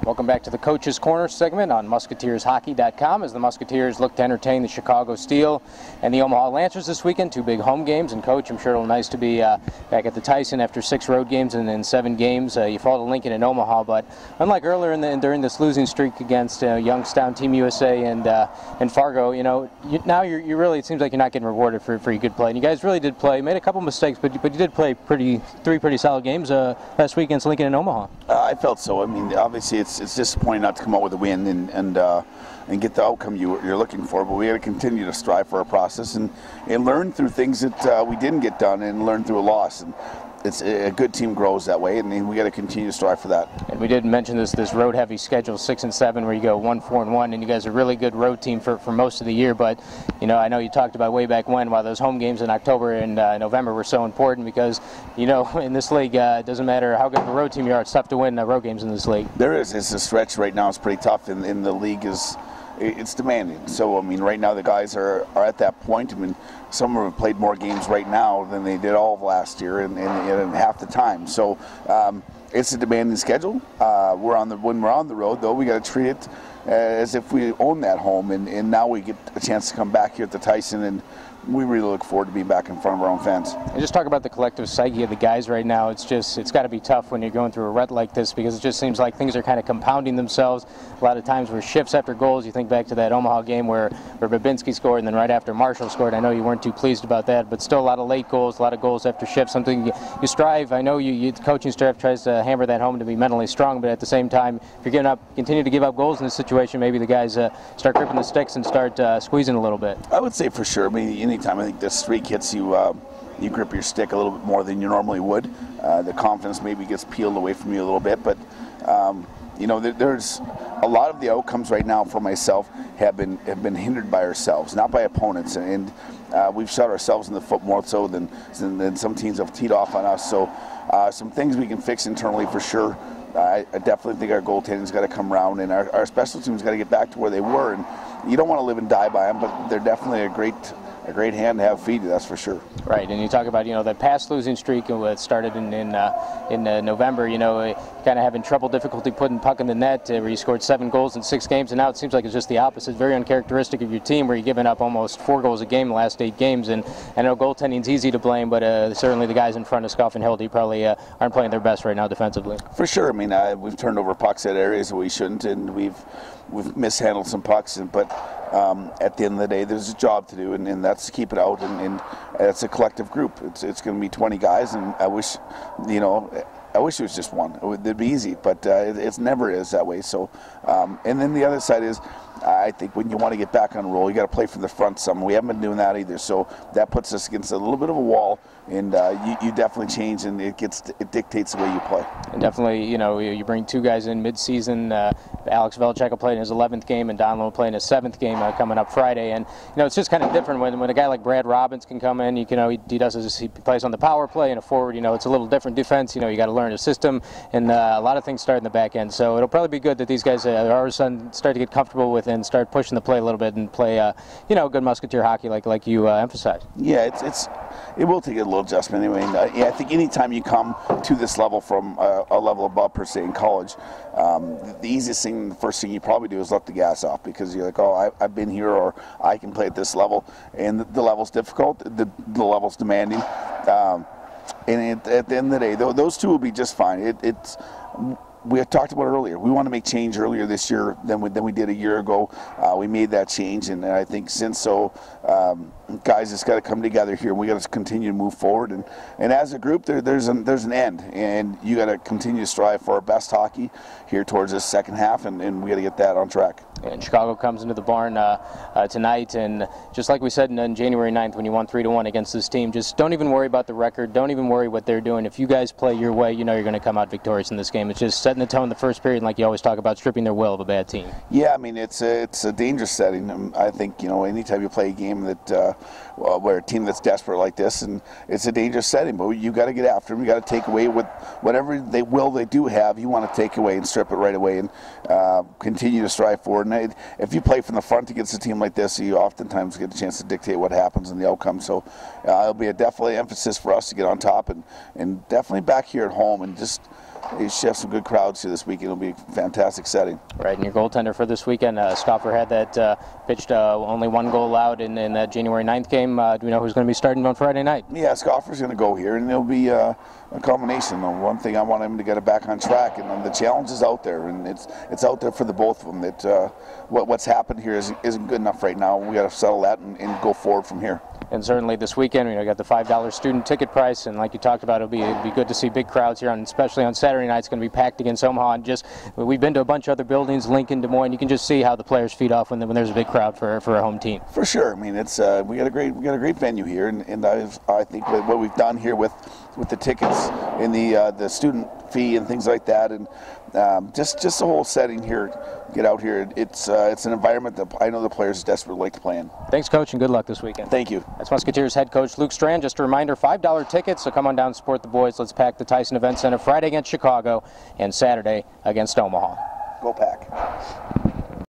Welcome back to the Coach's Corner segment on MusketeersHockey.com as the Musketeers look to entertain the Chicago Steel and the Omaha Lancers this weekend. Two big home games, and Coach, I'm sure it'll be nice to be back at the Tyson after 6 road games and then 7 games. You fall to Lincoln and Omaha, but unlike earlier during this losing streak against Youngstown, Team USA, and Fargo, now you're really, it seems like you're not getting rewarded for your good play. And you guys really did play, made a couple mistakes, but you did play three pretty solid games last week against Lincoln and Omaha. I felt so. I mean, obviously it's disappointing not to come out with a win and get the outcome you're looking for, but we got to continue to strive for our process and learn through things that we didn't get done and learn through a loss. And it's a good team grows that way, and we got to continue to strive for that. And we did mention this road heavy schedule, 6 and 7, where you go 1-4-1, and you guys are a really good road team for most of the year. But I know you talked about way back when, why those home games in October and November were so important, because in this league, it doesn't matter how good of a road team you are, it's tough to win road games in this league. There is. It's a stretch right now. It's pretty tough, and the league it's demanding. So, I mean, right now the guys are at that point. I mean, some have played more games right now than they did all of last year and half the time. So it's a demanding schedule. When we're on the road, though, we got to treat it as if we own that home. And now we get a chance to come back here at the Tyson, and we really look forward to being back in front of our own fans. And just talk about the collective psyche of the guys right now. It's got to be tough when you're going through a rut like this, because it just seems like things are kind of compounding themselves. A lot of times where shifts after goals, you think back to that Omaha game where Babinski scored and then right after Marshall scored. I know you weren't too pleased about that, but still a lot of late goals, a lot of goals after shifts, something you strive. I know the coaching staff tries to hammer that home to be mentally strong, but at the same time, if you're continue to give up goals in this situation, maybe the guys start gripping the sticks and start squeezing a little bit. I would say for sure. I mean, anytime I think this streak hits you, you grip your stick a little bit more than you normally would. The confidence maybe gets peeled away from you a little bit, but there's a lot of the outcomes right now for myself have been hindered by ourselves, not by opponents, and we've shot ourselves in the foot more so than some teams have teed off on us. So some things we can fix internally for sure. I definitely think our goaltending's got to come around, and our special teams got to get back to where they were. And you don't want to live and die by them, but they're definitely a great hand to have feed you, that's for sure. Right, and you talk about that past losing streak that started in November. Kind of having difficulty putting puck in the net, where you scored 7 goals in 6 games, and now it seems like it's just the opposite. Very uncharacteristic of your team, where you're giving up almost 4 goals a game the last 8 games. And I know goaltending's easy to blame, but certainly the guys in front of Scuff and Hildy probably aren't playing their best right now defensively. For sure. I mean, we've turned over pucks at areas that we shouldn't, and we've mishandled some pucks, but at the end of the day, there's a job to do, and that's to keep it out, and it's a collective group. It's going to be 20 guys, and I wish it was just one. It'd be easy, but it never is that way. So, and then the other side is, I think when you want to get back on a roll, you got to play from the front some. We haven't been doing that either, so that puts us against a little bit of a wall, and you definitely change, and it dictates the way you play. And definitely, you bring 2 guys in mid-season. Alex Velchek will play in his 11th game, and Donald will play in his 7th game coming up Friday. And it's just kind of different when a guy like Brad Robbins can come in. He plays on the power play and a forward. It's a little different defense. You got to learn a system, and a lot of things start in the back end. So it'll probably be good that these guys all of a sudden start to get comfortable with and start pushing the play a little bit and play good Musketeer hockey like you emphasized. Yeah, it will take a little adjustment anyway. And, I think anytime you come to this level from a level above per se in college, the easiest thing, the first thing you probably do is let the gas off, because you're like, oh, I've been here, or I can play at this level, and the level's difficult, the level's demanding, and at the end of the day, those two will be just fine. We had talked about earlier. We want to make change earlier this year than we did a year ago. We made that change, and I think since so, guys, it's got to come together here. We got to continue to move forward, and as a group, there's an end, and you got to continue to strive for our best hockey here towards this second half, and we got to get that on track. And Chicago comes into the barn tonight, and just like we said on January 9th when you won 3-1 against this team, just don't even worry about the record. Don't even worry what they're doing. If you guys play your way, you're going to come out victorious in this game. It's just setting the tone the first period, like you always talk about, stripping their will of a bad team. Yeah, I mean, it's a dangerous setting. I think, anytime you play a game that where a team that's desperate like this, and it's a dangerous setting, but you got to get after them. You got to take away whatever they do have. You want to take away and strip it right away, and continue to strive forward. And if you play from the front against a team like this, you oftentimes get a chance to dictate what happens in the outcome. So it'll be a definitely emphasis for us to get on top, and definitely back here at home, and just you should have some good crowds here this weekend. It'll be a fantastic setting. Right, and your goaltender for this weekend, Scoffer had that pitched only 1 goal allowed in that January 9th game. Do we know who's going to be starting on Friday night? Yeah, Scoffer's going to go here, and it'll be a combination. One thing, I want him to get it back on track, and the challenge is out there, and it's out there for the both of them. That what's happened here isn't good enough right now. We got to settle that and go forward from here. And certainly this weekend, we got the $5 student ticket price, and like you talked about, it'd be good to see big crowds here, especially on Saturday night. It's going to be packed against Omaha. And we've been to a bunch of other buildings, Lincoln, Des Moines. You can just see how the players feed off when there's a big crowd for a home team. For sure. I mean, it's we got a great venue here, and I think what we've done here with the tickets and the student fee and things like that, and just the whole setting here. Get out here. It's an environment that I know the players desperately like to play in. Thanks, Coach, and good luck this weekend. Thank you. That's Musketeers head coach Luke Strand. Just a reminder, $5 tickets, so come on down and support the boys. Let's pack the Tyson Event Center Friday against Chicago and Saturday against Omaha. Go Pack.